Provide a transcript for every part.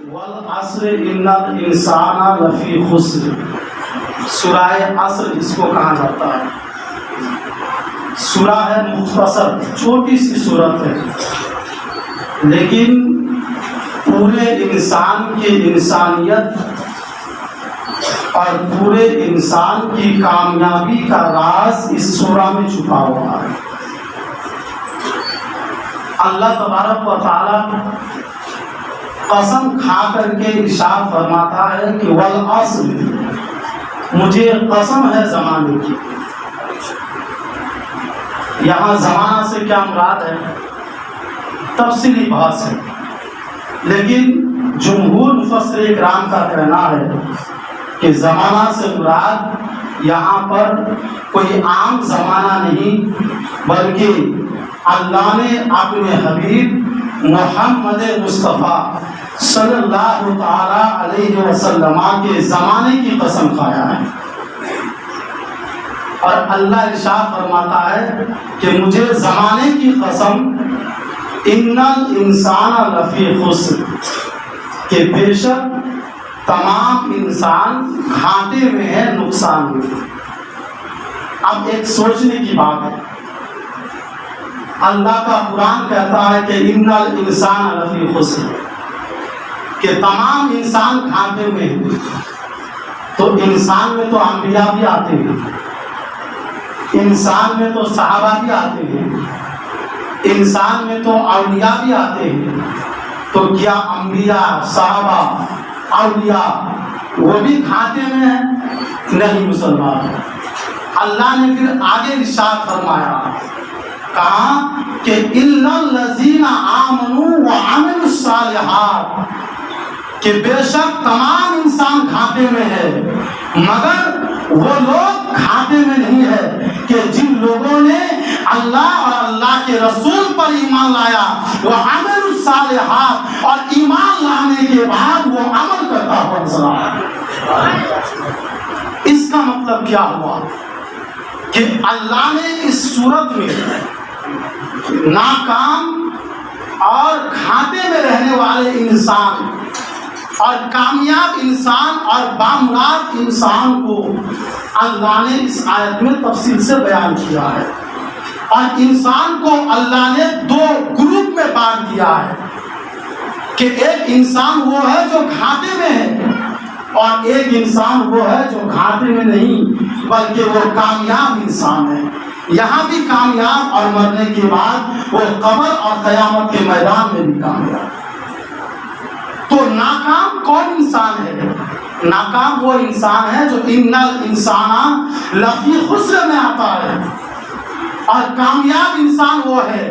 والعصر ان الانسان لفی خسر، سورہ عصر اس کو کہا جاتا ہے. سورہ ہے مختصر، چھوٹی سی سورت ہے، لیکن پورے انسان کی انسانیت اور پورے انسان کی کامیابی کا راز اس سورہ میں چھپا ہوا ہے. اللہ تبارک و تعالی قسم کھا کر کے ارشاد فرماتا ہے کہ والعصر، مجھے قسم ہے زمانے کی. یہاں زمانہ سے کیا مراد ہے تفصیلی بحث ہے، لیکن جمہور مفسر کرام کا کہنا ہے کہ زمانہ سے مراد یہاں پر کوئی عام زمانہ نہیں، بلکہ اللہ نے اپنے حبیب محمد مصطفیٰ صلی اللہ تعالی علیہ وسلم کے زمانے کی قسم کھایا ہے. اور اللہ ارشاد فرماتا ہے کہ مجھے زمانے کی قسم، ان الانسان لفی خسر، کہ بے شک تمام انسان گھاٹے میں ہے، نقصان میں. اب ایک سوچنے کی بات ہے، اللہ کا قرآن کہتا ہے کہ ان الانسان لفی خسر، کہ تمام انسان گھاٹے میں ہیں. تو انسان میں تو انبیاء بھی آتے ہیں، انسان میں تو صحابہ بھی آتے ہیں، انسان میں تو اولیاء بھی آتے ہیں. تو کیا انبیاء، صحابہ، اولیاء وہ بھی گھاٹے میں ہیں؟ نہیں مسلمان. اللہ نے پھر آگے ارشاد فرمایا، کہا کہ الا الذین آمنوا وعملوا الصالحات، کہ بے شک تمام انسان گھاٹے میں ہے، مگر وہ لوگ گھاٹے میں نہیں ہے کہ جن لوگوں نے اللہ اور اللہ کے رسول پر ایمان لایا، وہ عمل الصالحات، اور ایمان لانے کے بعد وہ عمل کرتا ہوا نظر آیا. اس کا مطلب کیا ہوا کہ اللہ نے اس صورت میں ناکام اور گھاٹے میں رہنے والے انسان اور کامیاب انسان اور بامراد انسان کو اللہ نے اس آیت میں تفصیل سے بیان کیا ہے. اور انسان کو اللہ نے دو گروپ میں بانٹ دیا ہے کہ ایک انسان وہ ہے جو گھاٹے میں ہے، اور ایک انسان وہ ہے جو گھاٹے میں نہیں بلکہ وہ کامیاب انسان ہے. یہاں بھی کامیاب اور مرنے کے بعد وہ قبر اور قیامت کے میدان میں بھی کامیاب. تو ناکام کون انسان ہے؟ ناکام وہ انسان ہے جو ان الانسان لفی خسر میں آتا ہے، اور کامیاب انسان وہ ہے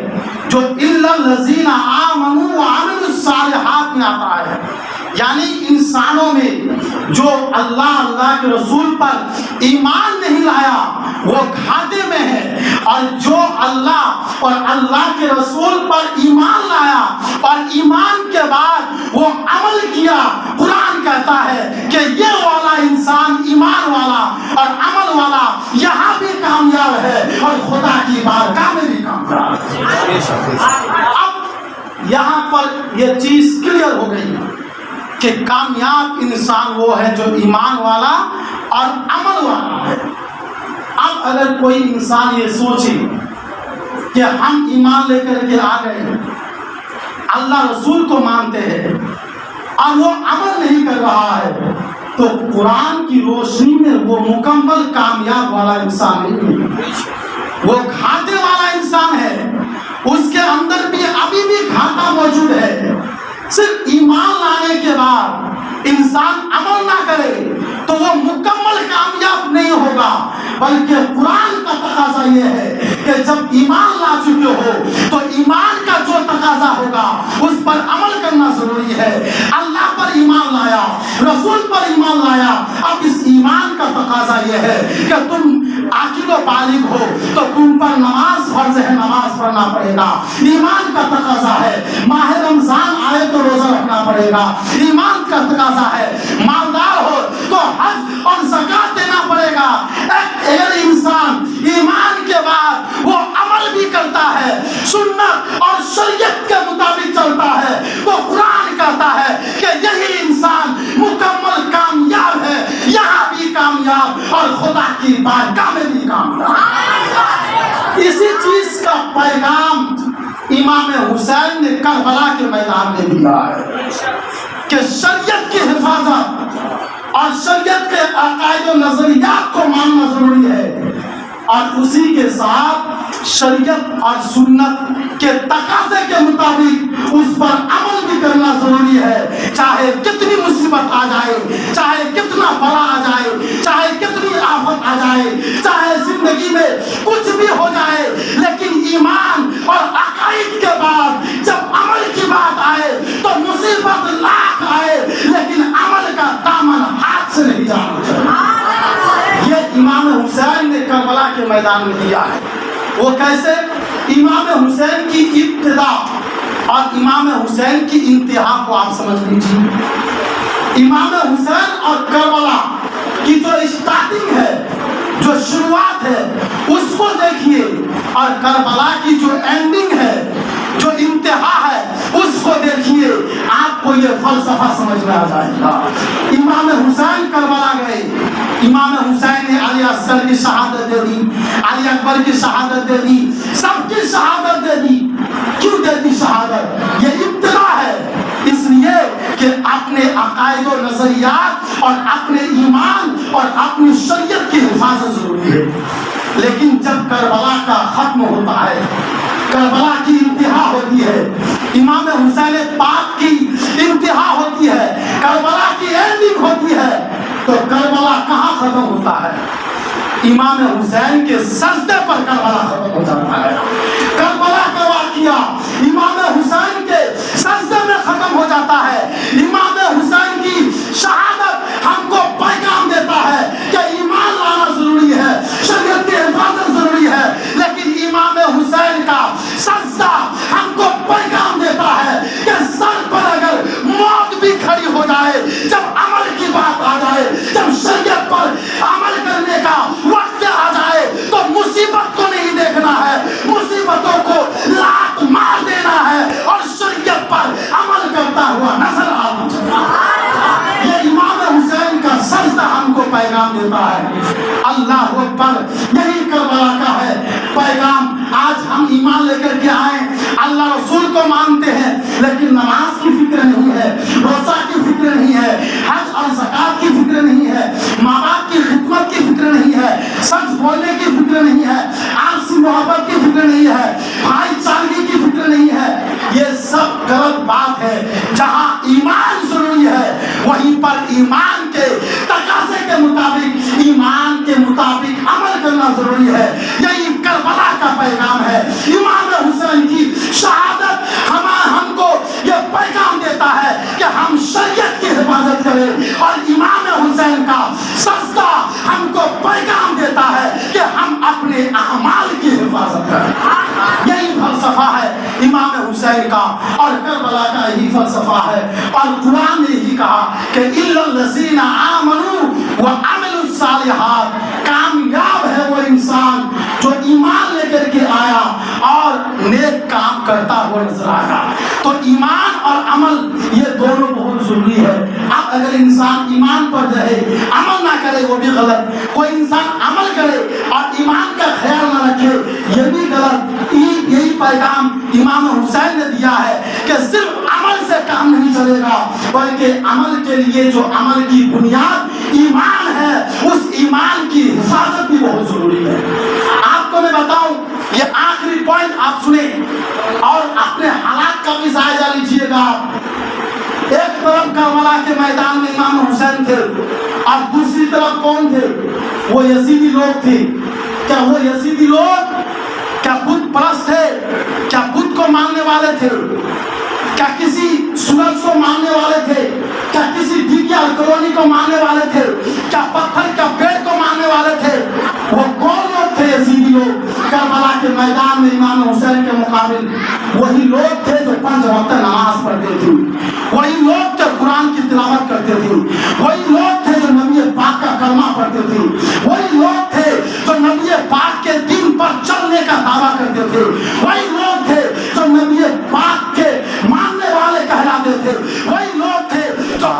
جو الا الذین آمنوا وعملوا الصالحات میں آتا ہے. یعنی انسانوں میں جو اللہ کے رسول پر ایمان نہیں لایا وہ گھاٹے میں ہے، اور جو اللہ اور اللہ کے رسول پر ایمان لایا اور ایمان کے بعد وہ عمل کیا، قرآن کہتا ہے کہ یہ والا انسان، ایمان والا اور عمل والا، یہاں بھی کامیاب ہے اور خدا کی بارگاہ میں بھی کامیاب ہے. اب یہاں پر یہ چیز کلیئر ہو گئی کہ کامیاب انسان وہ ہے جو ایمان والا اور عمل والا ہے. اب اگر کوئی انسان یہ سوچے کہ ہم ایمان لے کر کے آ گئے، اللہ رسول کو مانتے ہیں اور وہ عمل نہیں کر رہا ہے، تو قرآن کی روشنی میں وہ مکمل کامیاب والا انسان نہیں ہے، وہ گھاٹے والا انسان ہے. اس کے اندر بھی ابھی بھی گھاٹا موجود ہے. صرف ایمان لانے کے بعد انسان عمل نہ کرے تو وہ مکمل کامیاب نہیں ہوگا، بلکہ قرآن کا تقاضا یہ ہے کہ جب ایمان لا چکے ہو تو ایمان کا جو تقاضا ہوگا اس پر عمل کرنا ضروری ہے. اللہ پر ایمان لایا، رسول پر ایمان لایا، اب اس ایمان کا تقاضا یہ ہے کہ تم عاقل و بالغ ہو تو تم پر نماز فرض ہے، نماز پڑھنا پڑے گا. ایمان کا تقاضا ہے ماہ رمضان آئے تو روزہ رکھنا پڑے گا. ایمان کا تقاضا ہے مالدار ہو تو حج اور زکات دینا پڑے گا. اگر انسان ایمان کے بعد وہ عمل بھی کرتا ہے، سنت اور شریعت کے مطابق چلتا ہے، تو قرآن کہتا ہے کہ یہی اور خدا کی بارگاہ میں بھی کامیاب۔ اسی چیز کا پیغام امام حسین نے کربلا کے میدان میں دیا ہے کہ شریعت کی حفاظت اور شریعت کے عقائد و نظریات کو ماننا ضروری ہے، اور اسی کے ساتھ شریعت اور سنت کے تقاضے کے مطابق اس پر عمل بھی کرنا ضروری ہے، چاہے کتنی مصیبت آ جائے، چاہے کتنا بلا آ جائے، چاہے کتنی آفت آ جائے، چاہے زندگی میں کچھ بھی ہو جائے، لیکن ایمان اور عقائد کے بعد جب عمل کی بات آئے تو مصیبت لاکھ آئے لیکن عمل کا دامن ہاتھ سے نہیں جانا چاہیے۔ یہ امام حسین نے کربلا کے میدان میں دیا ہے۔ وہ کیسے؟ امام حسین کی ابتدا اور امام حسین کی انتہا کو آپ سمجھ لیجیے۔ امام حسین اور کربلا کی جو اسٹارٹنگ ہے، جو شروعات ہے، اس کو دیکھیے، اور کربلا کی جو اینڈنگ ہے، جو انتہا ہے، اس کو دیکھیے، آپ کو یہ فلسفہ سمجھ میں آ جائے گا۔ امام حسین کربلا گئے، امام حسین نے علی اصغر کی شہادت دے دی، علی اکبر کی شہادت دے دی، سب کی شہادت دے دی۔ کیوں دے دی شہادت؟ یہ ابتدا ہے، اس لیے کہ اپنے عقائد و نظریات اور اپنے ایمان اور اپنی شریعت کی حفاظت ضروری ہے۔ لیکن جب کربلا کا ختم ہوتا ہے، کربلا کی انتہا ہوتی ہے، امام حسین پاک کی انتہا ہوتی ہے، کربلا کی اینڈنگ ہوتی ہے، تو کربلا کہاں ختم ہوتا ہے؟ امام حسین کے سجدے پر کربلا ختم ہو جاتا ہے۔ کربلا کا واقعہ امام حسین کے سجدے میں ختم ہو جاتا ہے۔ امام حسین کی شہادت ہم کو پیغام دیتا ہے کہ ایمان لانا ضروری ہے، شریعت کی حفاظت ضروری ہے، لیکن امام حسین کا سجدہ ہم کو پیغام دیتا ہے کہ سر پر اگر موت بھی کھڑی ہو جائے، جب عمل کی بات آ جائے، جب شریعت پر عمل کرنے کا وقت آ جائے، تو مصیبت کو نہیں دیکھنا ہے، مصیبتوں کو لات مار دینا ہے اور شریعت پر عمل کرتا ہوا نظر آنا چاہیے۔ یہ امام حسین کا سجدہ ہم کو پیغام دیتا ہے۔ اللہ اکبر، یہی کربلا کا ہے پیغام۔ آج ہم ایمان لے کر کے آئے، اللہ رسول کو مانتے ہیں، لیکن نماز کی فکر نہیں ہے، روزہ کی فکر نہیں ہے، حج اور زکات کی فکر نہیں ہے، ماں باپ کی خدمت کی فکر نہیں ہے، سچ بولنے کی فکر نہیں ہے، آپسی محبت کی فکر نہیں ہے، بھائی چارگی کی فکر نہیں ہے۔ یہ سب غلط بات ہے۔ جہاں ایمان ضروری ہے، وہیں پر ایمان کے تقاضے کے مطابق، ایمان کے مطابق عمل کرنا ضروری ہے۔ یہی کربلا کا پیغام ہے۔ امام حسین کی شہادت ہم کو یہ پیغام دیتا ہے کہ ہم شریعت کی حفاظت کریں، اور امام حسین کا سجدہ ہم کو پیغام دیتا ہے کہ ہم اپنے اعمال کی حفاظت کریں۔ یہی فلسفہ ہے امام حسین کا، اور کربلا کا یہی فلسفہ ہے۔ اور قرآن نے یہی کہا کہ اِلَّا الَّذِينَ آمَنُوا وَعَمِلُوا الصَّالِحَاتِ، کامیاب ہے وہ انسان جو ایمان لے کر کے آیا اور نیک کام کرتا ہوا نظر آیا۔ تو ایمان اور عمل یہ دونوں بہت ضروری ہے۔ اب اگر انسان ایمان پر رہے، عمل نہ کرے، وہ بھی غلط۔ کوئی انسان عمل کرے اور ایمان کا خیال نہ رکھے، یہ بھی غلط۔ یہی پیغام امام حسین نے دیا ہے کہ صرف عمل سے کام نہیں چلے گا، بلکہ عمل کے لیے جو عمل کی بنیاد ایمان ہے، اس ایمان کی حفاظت بھی بہت ضروری ہے۔ آپ کو میں بتاؤں، یہ آخری پوائنٹ آپ سنیں اور اپنے حالات کا بھی جائزہ لیجیے گا۔ ایک طرف کربلا کے میدان میں امام حسین تھے، اور دوسری طرف کون تھے؟ وہ یزیدی لوگ تھے۔ کیا وہ یزیدی لوگ کیا بت پرست تھے؟ کیا بت کو ماننے والے تھے؟ کیا کسی سورج کو ماننے والے تھے؟ کیا کسی ڈیگیا کالونی کو ماننے والے تھے؟ کیا پتھر کا پیڑ کو ماننے والے تھے؟ وہ کون لوگ تھے؟ یزیدی لوگ۔ کربلا کے میدان میں امام حسین کے مقابل وہی لوگ تھے جو 5 وقت نماز پڑھتے تھے، وہی لوگ جو قرآن کی تلاوت کرتے تھے، وہی لوگ تھے جو نبی پاک کا کلمہ پڑھتے تھے، وہی لوگ تھے جو نبی پاک کے دین پر چلنے کا دعویٰ کرتے تھے، وہی لوگ تھے جو نبی پاک کے ماننے والے کہلاتے تھے، وہی لوگ تھے جو